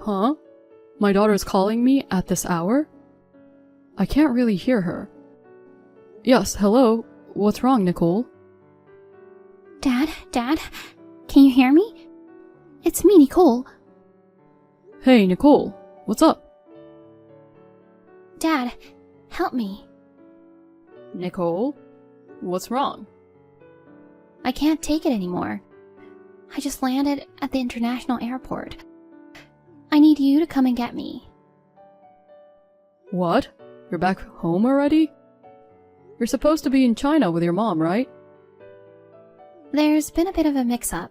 Huh? My daughter's calling me at this hour? I can't really hear her. Yes, hello? What's wrong, Nicole? Dad, can you hear me? It's me, Nicole. Hey, Nicole, what's up? Dad, help me. Nicole? What's wrong? I can't take it anymore. I just landed at the international airport. I need you to come and get me. What? You're back home already? You're supposed to be in China with your mom, right? There's been a bit of a mix-up.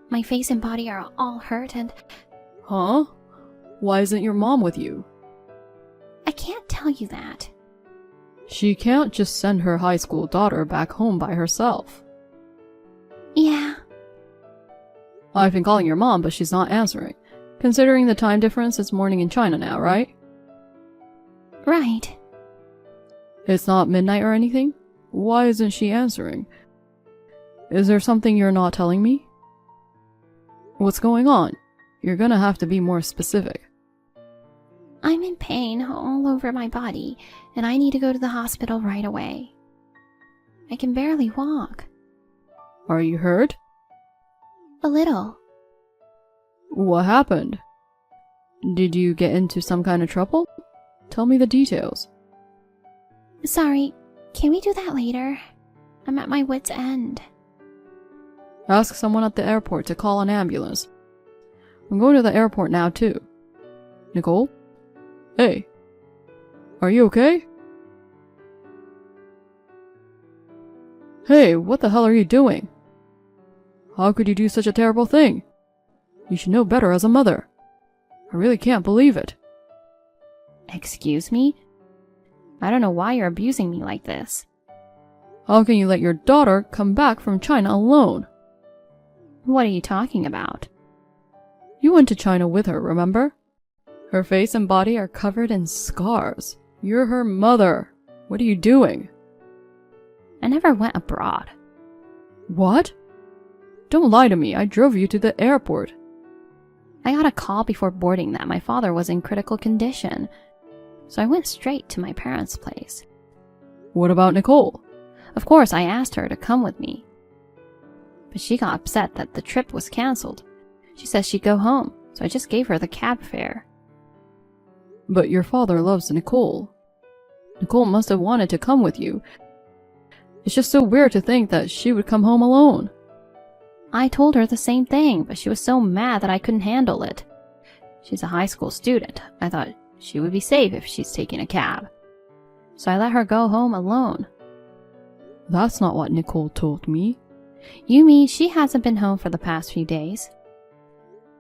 My face and body are all hurt and... Huh? Why isn't your mom with you? I can't tell you that. She can't just send her high school daughter back home by herself. Yeah. I've been calling your mom, but she's not answering. Considering the time difference, it's morning in China now, right? Right. It's not midnight or anything? Why isn't she answering? Is there something you're not telling me? What's going on? You're gonna have to be more specific. I'm in pain all over my body, and I need to go to the hospital right away. I can barely walk. Are you hurt? A little. What happened? Did you get into some kind of trouble? Tell me the details. Sorry, can we do that later? I'm at my wit's end. Ask someone at the airport to call an ambulance. I'm going to the airport now too. Nicole? Hey. Are you okay? Hey, what the hell are you doing? How could you do such a terrible thing? You should know better as a mother. I really can't believe it. Excuse me? I don't know why you're abusing me like this. How can you let your daughter come back from China alone? What are you talking about? You went to China with her, remember? Her face and body are covered in scars. You're her mother. What are you doing? I never went abroad. What? Don't lie to me. I drove you to the airport. I got a call before boarding that my father was in critical condition, so I went straight to my parents' place. What about Nicole? Of course, I asked her to come with me, but she got upset that the trip was cancelled. She says she'd go home, so I just gave her the cab fare. But your father loves Nicole. Nicole must have wanted to come with you. It's just so weird to think that she would come home alone. I told her the same thing, but she was so mad that I couldn't handle it. She's a high school student. I thought she would be safe if she's taking a cab. So I let her go home alone. That's not what Nicole told me. You mean she hasn't been home for the past few days?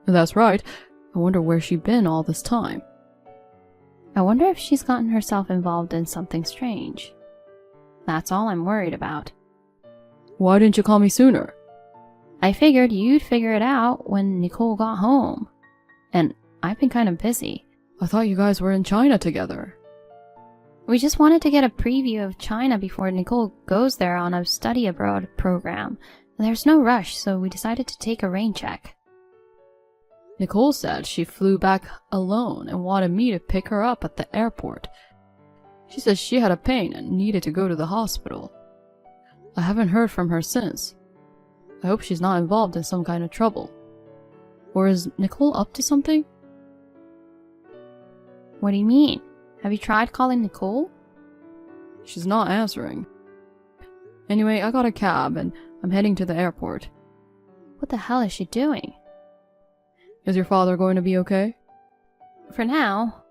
That's right. I wonder where she's been all this time. I wonder if she's gotten herself involved in something strange. That's all I'm worried about. Why didn't you call me sooner? I figured you'd figure it out when Nicole got home. And I've been kind of busy. I thought you guys were in China together. We just wanted to get a preview of China before Nicole goes there on a study abroad program. There's no rush, so we decided to take a rain check. Nicole said she flew back alone and wanted me to pick her up at the airport. She said she had a pain and needed to go to the hospital. I haven't heard from her since. I hope she's not involved in some kind of trouble. Or is Nicole up to something? What do you mean? Have you tried calling Nicole? She's not answering. Anyway, I got a cab and I'm heading to the airport. What the hell is she doing? Is your father going to be okay? For now.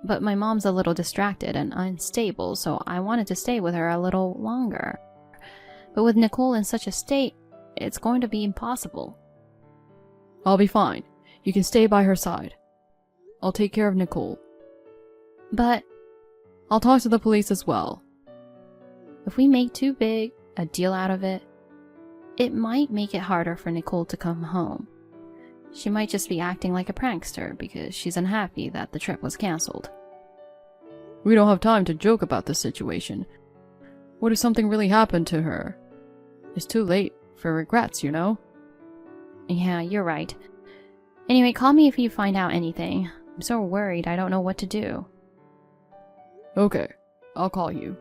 But my mom's a little distracted and unstable, so I wanted to stay with her a little longer. But with Nicole in such a state, it's going to be impossible. I'll be fine. You can stay by her side. I'll take care of Nicole. But I'll talk to the police as well. if we make too big a deal out of it, it might make it harder for Nicole to come home. She might just be acting like a prankster because she's unhappy that the trip was cancelled. We don't have time to joke about this situation. What if something really happened to her? It's too late for regrets, you know? Yeah, you're right. Anyway, call me if you find out anything. I'm so worried I don't know what to do. Okay, I'll call you.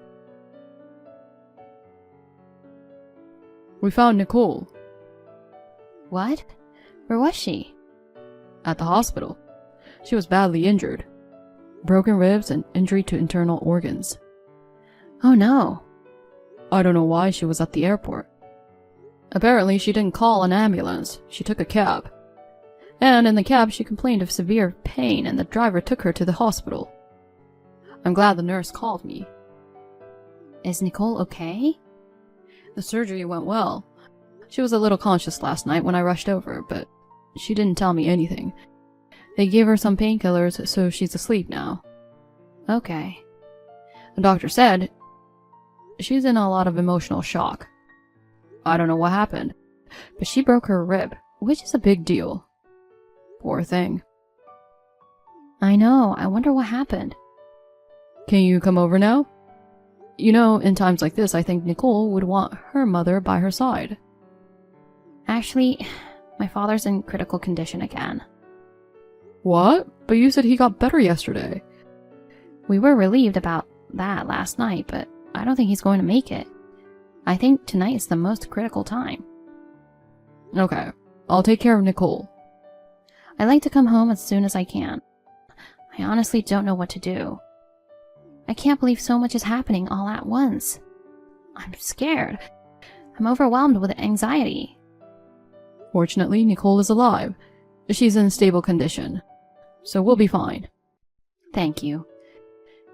We found Nicole. What? Where was she? At the hospital. She was badly injured. Broken ribs and injury to internal organs. Oh no. I don't know why she was at the airport. Apparently she didn't call an ambulance, she took a cab. And in the cab she complained of severe pain and the driver took her to the hospital. I'm glad the nurse called me. Is Nicole okay? The surgery went well. She was a little conscious last night when I rushed over, but she didn't tell me anything. They gave her some painkillers, so she's asleep now. Okay. The doctor said she's in a lot of emotional shock. I don't know what happened, but she broke her rib, which is a big deal. Poor thing. I know. I wonder what happened. Can you come over now? You know, in times like this, I think Nicole would want her mother by her side. Actually, my father's in critical condition again. What? But you said he got better yesterday. We were relieved about that last night, but I don't think he's going to make it. I think tonight is the most critical time. Okay, I'll take care of Nicole. I'd like to come home as soon as I can. I honestly don't know what to do. I can't believe so much is happening all at once. I'm scared. I'm overwhelmed with anxiety. Fortunately, Nicole is alive. She's in stable condition, so we'll be fine. Thank you.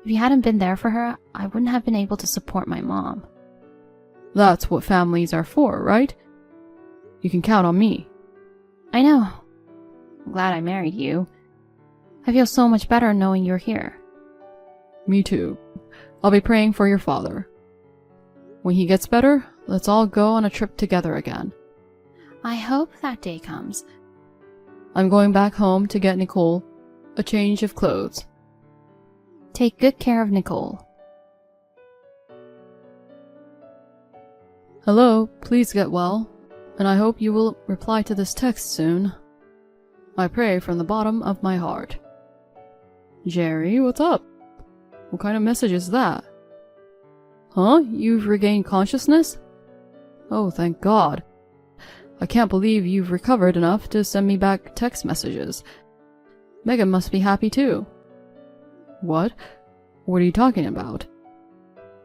If you hadn't been there for her, I wouldn't have been able to support my mom. That's what families are for, right? You can count on me. I know. I'm glad I married you. I feel so much better knowing you're here. Me too. I'll be praying for your father. When he gets better, let's all go on a trip together again. I hope that day comes. I'm going back home to get Nicole a change of clothes. Take good care of Nicole. Hello, please get well, and I hope you will reply to this text soon. I pray from the bottom of my heart. Jerry, what's up? What kind of message is that? Huh? You've regained consciousness? Oh, thank God. I can't believe you've recovered enough to send me back text messages. Megan must be happy too. What? What are you talking about?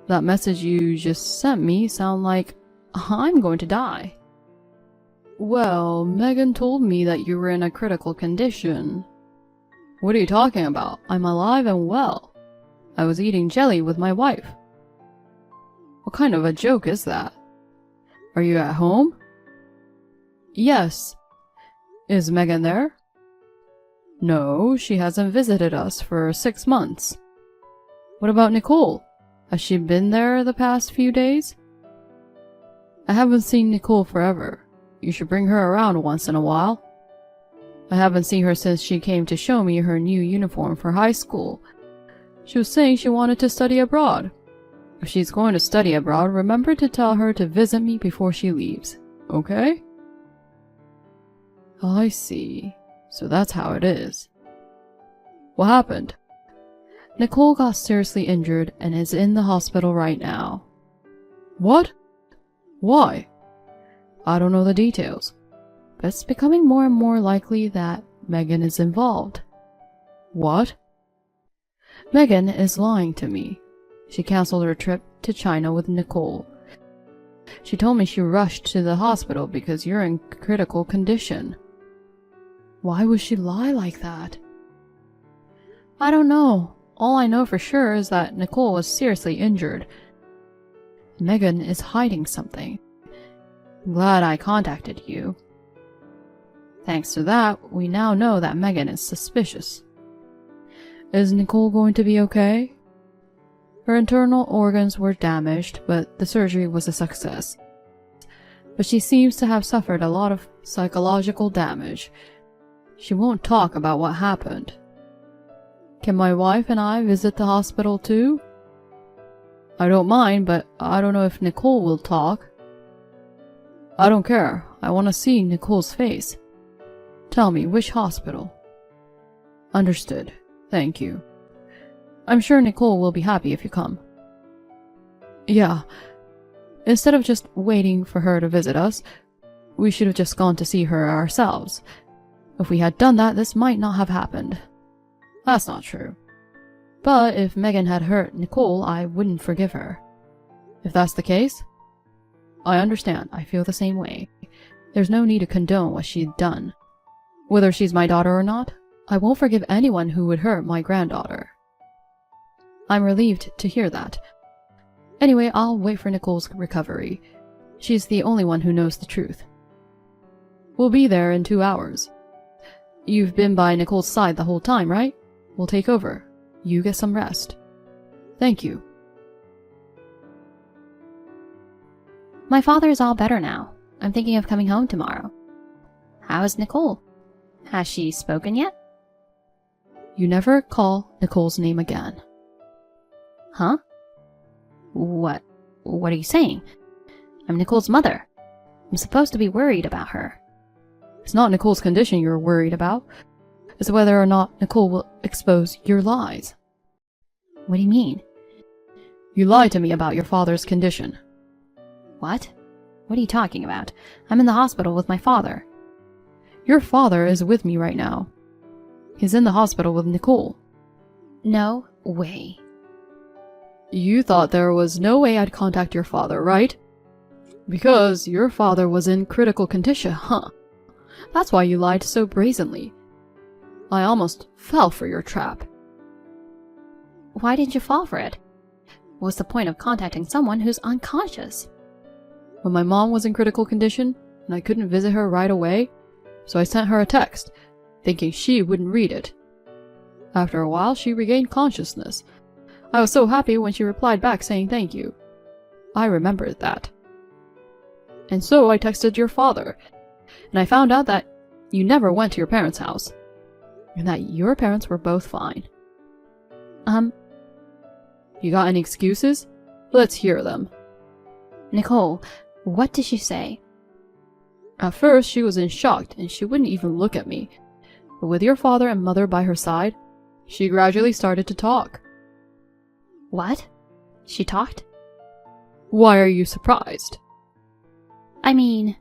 That message you just sent me sound like I'm going to die. Well, Megan told me that you were in a critical condition. What are you talking about? I'm alive and well. I was eating jelly with my wife. What kind of a joke is that? Are you at home? Yes. Is Megan there? No, she hasn't visited us for 6 months. What about Nicole? Has she been there the past few days? I haven't seen Nicole forever. You should bring her around once in a while. I haven't seen her since she came to show me her new uniform for high school. She was saying she wanted to study abroad. If she's going to study abroad, remember to tell her to visit me before she leaves, okay? I see. So that's how it is. What happened? Nicole got seriously injured and is in the hospital right now. What? Why? I don't know the details, but it's becoming more and more likely that Megan is involved. What? Megan is lying to me. She canceled her trip to China with Nicole. She told me she rushed to the hospital because you're in critical condition. Why would she lie like that? I don't know. All I know for sure is that Nicole was seriously injured. Megan is hiding something. I'm glad I contacted you. Thanks to that, we now know that Megan is suspicious. Is Nicole going to be okay? Her internal organs were damaged, but the surgery was a success. But she seems to have suffered a lot of psychological damage. She won't talk about what happened. Can my wife and I visit the hospital too? I don't mind, but I don't know if Nicole will talk. I don't care. I want to see Nicole's face. Tell me, which hospital? Understood. Thank you. I'm sure Nicole will be happy if you come. Yeah. Instead of just waiting for her to visit us, we should have just gone to see her ourselves. If we had done that, this might not have happened. That's not true. But if Megan had hurt Nicole, I wouldn't forgive her. If that's the case, I understand. I feel the same way. There's no need to condone what she'd done. Whether she's my daughter or not, I won't forgive anyone who would hurt my granddaughter. I'm relieved to hear that. Anyway, I'll wait for Nicole's recovery. She's the only one who knows the truth. We'll be there in 2 hours. You've been by Nicole's side the whole time, right? We'll take over. You get some rest. Thank you. My father is all better now. I'm thinking of coming home tomorrow. How is Nicole? Has she spoken yet? You never call Nicole's name again. Huh? What are you saying? I'm Nicole's mother. I'm supposed to be worried about her. It's not Nicole's condition you're worried about. It's whether or not Nicole will expose your lies. What do you mean? You lied to me about your father's condition. What? What are you talking about? I'm in the hospital with my father. Your father is with me right now. He's in the hospital with Nicole. No way. You thought there was no way I'd contact your father, right? Because your father was in critical condition, huh? That's why you lied so brazenly. I almost fell for your trap. Why didn't you fall for it? What's the point of contacting someone who's unconscious? When my mom was in critical condition, and I couldn't visit her right away, so I sent her a text, thinking she wouldn't read it. After a while, she regained consciousness. I was so happy when she replied back saying thank you. I remembered that. And so I texted your father, and I found out that you never went to your parents' house, and that your parents were both fine. You got any excuses? Let's hear them. Nicole, what did she say? At first, she was in shock, and she wouldn't even look at me. But with your father and mother by her side, she gradually started to talk. What? She talked? Why are you surprised? I mean...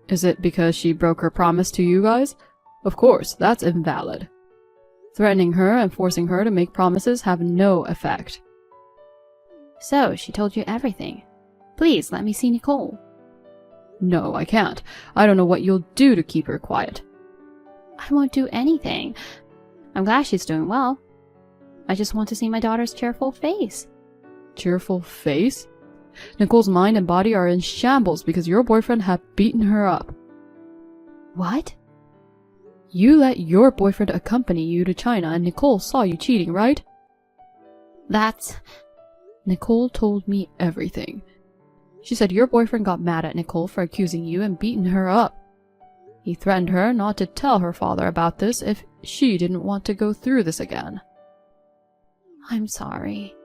Is it because she broke her promise to you guys? Of course, that's invalid. Threatening her and forcing her to make promises have no effect. So, she told you everything. Please, let me see Nicole. No, I can't. I don't know what you'll do to keep her quiet. I won't do anything. I'm glad she's doing well. I just want to see my daughter's cheerful face. Cheerful face? Nicole's mind and body are in shambles because your boyfriend had beaten her up. What? You let your boyfriend accompany you to China and Nicole saw you cheating, right? That's... Nicole told me everything. She said your boyfriend got mad at Nicole for accusing you and beating her up. He threatened her not to tell her father about this if she didn't want to go through this again. I'm sorry.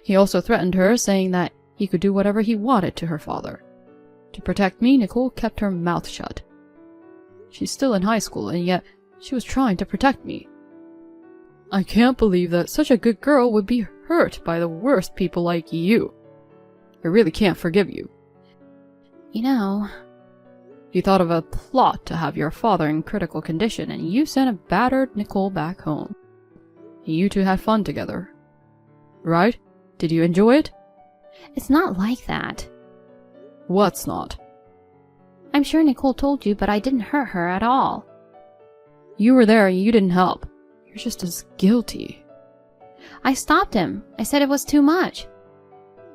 He also threatened her, saying that he could do whatever he wanted to her father. To protect me, Nicole kept her mouth shut. She's still in high school, and yet she was trying to protect me. I can't believe that such a good girl would be hurt by the worst people like you. I really can't forgive you. You know... You thought of a plot to have your father in critical condition, and you sent a battered Nicole back home. You two had fun together. Right? Did you enjoy it? It's not like that. What's not? I'm sure Nicole told you, but I didn't hurt her at all. You were there and you didn't help. You're just as guilty. I stopped him. I said it was too much.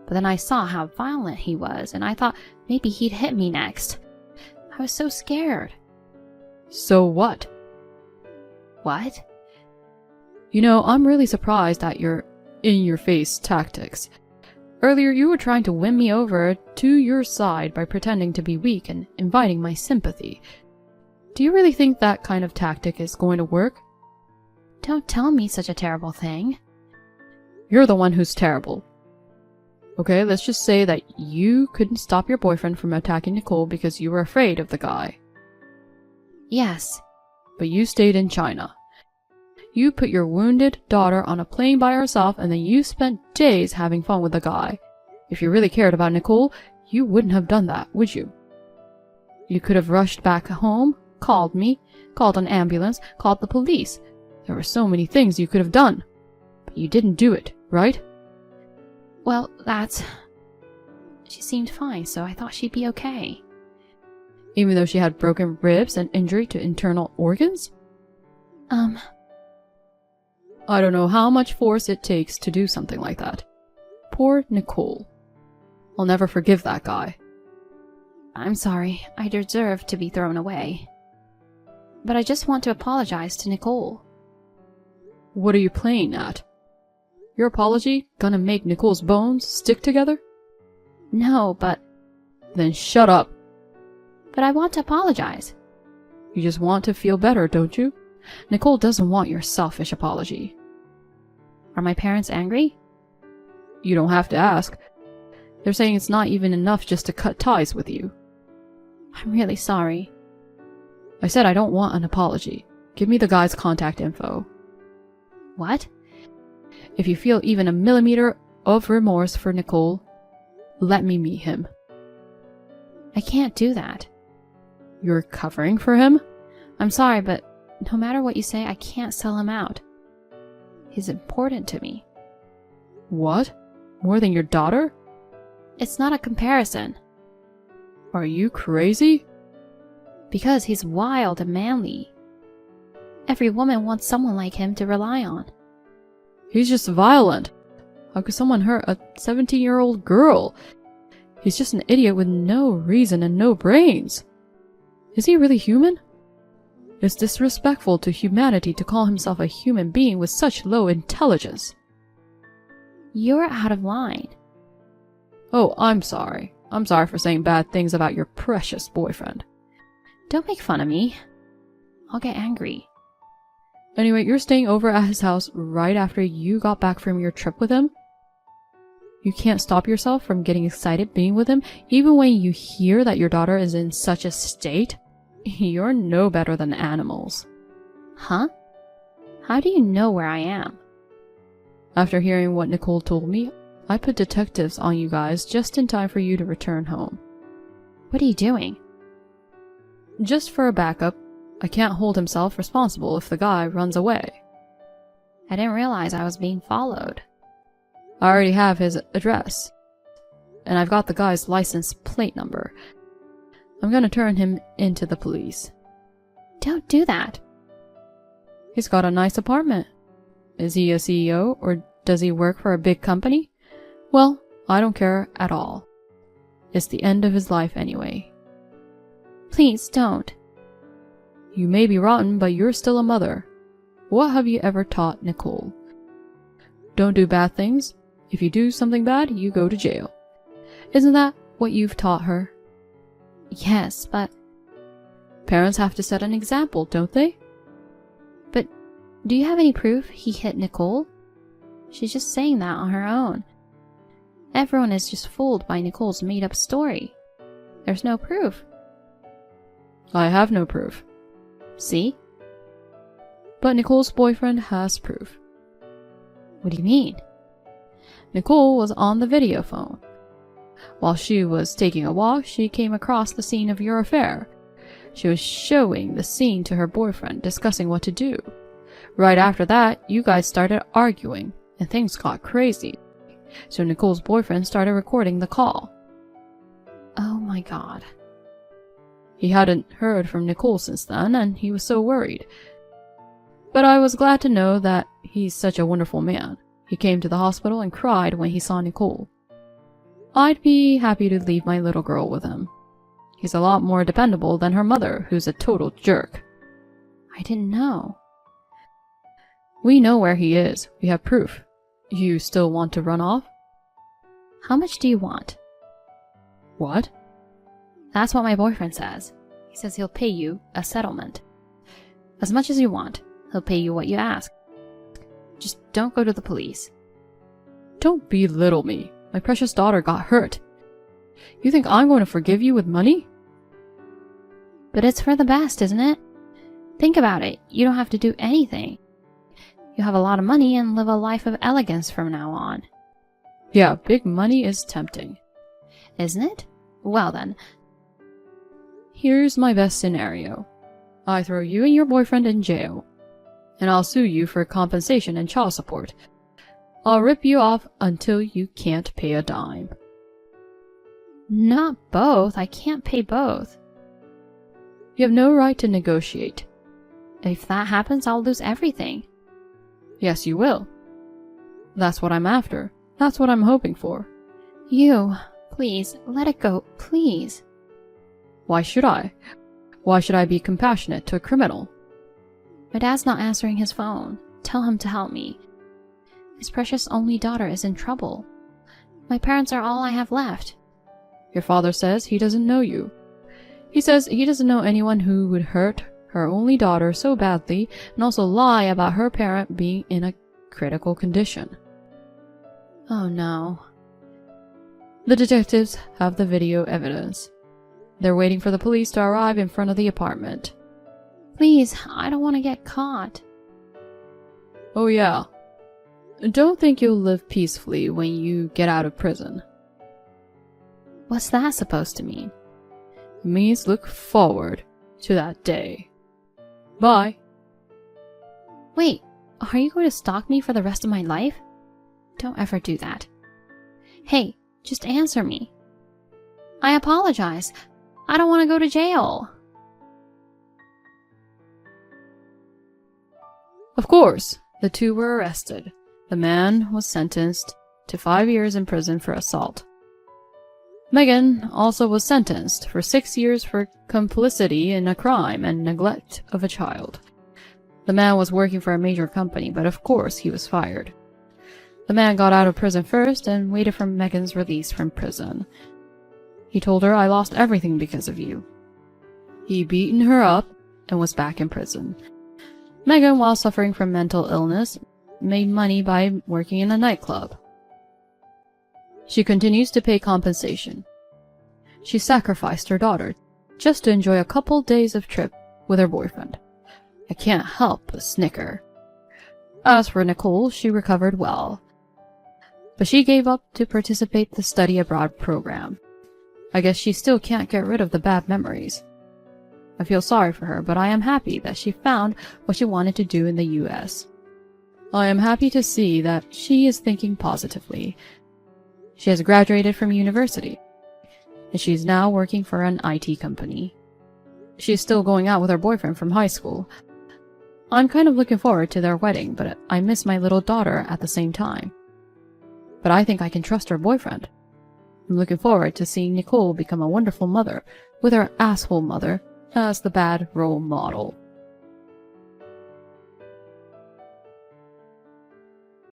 But then I saw how violent he was, and I thought maybe he'd hit me next. I was so scared. So what? What? You know, I'm really surprised at your in-your-face tactics. Earlier, you were trying to win me over to your side by pretending to be weak and inviting my sympathy. Do you really think that kind of tactic is going to work? Don't tell me such a terrible thing. You're the one who's terrible. Okay, let's just say that you couldn't stop your boyfriend from attacking Nicole because you were afraid of the guy. Yes. But you stayed in China. You put your wounded daughter on a plane by herself, and then you spent days having fun with a guy. If you really cared about Nicole, you wouldn't have done that, would you? You could have rushed back home, called me, called an ambulance, called the police. There were so many things you could have done. But you didn't do it, right? Well, she seemed fine, so I thought she'd be okay. Even though she had broken ribs and injury to internal organs? I don't know how much force it takes to do something like that. Poor Nicole. I'll never forgive that guy. I'm sorry. I deserve to be thrown away. But I just want to apologize to Nicole. What are you playing at? Your apology gonna make Nicole's bones stick together? No, but... Then shut up. But I want to apologize. You just want to feel better, don't you? Nicole doesn't want your selfish apology. Are my parents angry? You don't have to ask. They're saying it's not even enough just to cut ties with you. I'm really sorry. I said I don't want an apology. Give me the guy's contact info. What? If you feel even a millimeter of remorse for Nicole, let me meet him. I can't do that. You're covering for him? I'm sorry, but no matter what you say, I can't sell him out. He's important to me. What? More than your daughter? It's not a comparison. Are you crazy? Because he's wild and manly. Every woman wants someone like him to rely on. He's just violent. How could someone hurt a 17-year-old girl? He's just an idiot with no reason and no brains. Is he really human? It's disrespectful to humanity to call himself a human being with such low intelligence. You're out of line. Oh, I'm sorry. I'm sorry for saying bad things about your precious boyfriend. Don't make fun of me. I'll get angry. Anyway, you're staying over at his house right after you got back from your trip with him? You can't stop yourself from getting excited being with him, even when you hear that your daughter is in such a state? You're no better than animals. Huh? How do you know where I am? After hearing what Nicole told me, I put detectives on you guys just in time for you to return home. What are you doing? Just for a backup. I can't hold himself responsible if the guy runs away. I didn't realize I was being followed. I already have his address. And I've got the guy's license plate number. I'm gonna turn him into the police. Don't do that. He's got a nice apartment. Is he a CEO or does he work for a big company? Well, I don't care at all. It's the end of his life anyway. Please don't. You may be rotten, but you're still a mother. What have you ever taught Nicole? Don't do bad things. If you do something bad, you go to jail. Isn't that what you've taught her? Yes, but... Parents have to set an example, don't they? But do you have any proof he hit Nicole? She's just saying that on her own. Everyone is just fooled by Nicole's made-up story. There's no proof. I have no proof. See? But Nicole's boyfriend has proof. What do you mean? Nicole was on the video phone. While she was taking a walk, she came across the scene of your affair. She was showing the scene to her boyfriend, discussing what to do. Right after that, you guys started arguing, and things got crazy. So Nicole's boyfriend started recording the call. Oh my god. He hadn't heard from Nicole since then, and he was so worried. But I was glad to know that he's such a wonderful man. He came to the hospital and cried when he saw Nicole. I'd be happy to leave my little girl with him. He's a lot more dependable than her mother, who's a total jerk. I didn't know. We know where he is. We have proof. You still want to run off? How much do you want? What? That's what my boyfriend says. He says he'll pay you a settlement. As much as you want. He'll pay you what you ask. Just don't go to the police. Don't belittle me. My precious daughter got hurt. You think I'm going to forgive you with money? But it's for the best, isn't it? Think about it. You don't have to do anything. You have a lot of money and live a life of elegance from now on. Yeah, big money is tempting. Isn't it? Well then. Here's my best scenario. I throw you and your boyfriend in jail, and I'll sue you for compensation and child support. I'll rip you off until you can't pay a dime. Not both. I can't pay both. You have no right to negotiate. If that happens, I'll lose everything. Yes, you will. That's what I'm after. That's what I'm hoping for. You, please, let it go, please. Why should I? Why should I be compassionate to a criminal? My dad's not answering his phone. Tell him to help me. His precious only daughter is in trouble. My parents are all I have left. Your father says he doesn't know you. He says he doesn't know anyone who would hurt her only daughter so badly and also lie about her parent being in a critical condition. Oh no. The detectives have the video evidence. They're waiting for the police to arrive in front of the apartment. Please, I don't want to get caught. Oh yeah. Don't think you'll live peacefully when you get out of prison. What's that supposed to mean? It means look forward to that day. Bye. Wait, are you going to stalk me for the rest of my life? Don't ever do that. Hey, just answer me. I apologize. I don't want to go to jail. Of course, the two were arrested. The man was sentenced to 5 years in prison for assault. Megan also was sentenced for 6 years for complicity in a crime and neglect of a child. The man was working for a major company, but of course he was fired. The man got out of prison first and waited for Megan's release from prison. He told her, "I lost everything because of you." He beaten her up and was back in prison. Megan, while suffering from mental illness, made money by working in a nightclub. She continues to pay compensation. She sacrificed her daughter just to enjoy a couple days of trip with her boyfriend. I can't help but snicker. As for Nicole, she recovered well, but she gave up to participate in the study abroad program. I guess she still can't get rid of the bad memories. I feel sorry for her, but I am happy that she found what she wanted to do in the US. I am happy to see that she is thinking positively. She has graduated from university, and she is now working for an IT company. She is still going out with her boyfriend from high school. I'm kind of looking forward to their wedding, but I miss my little daughter at the same time. But I think I can trust her boyfriend. I'm looking forward to seeing Nicole become a wonderful mother, with her asshole mother as the bad role model.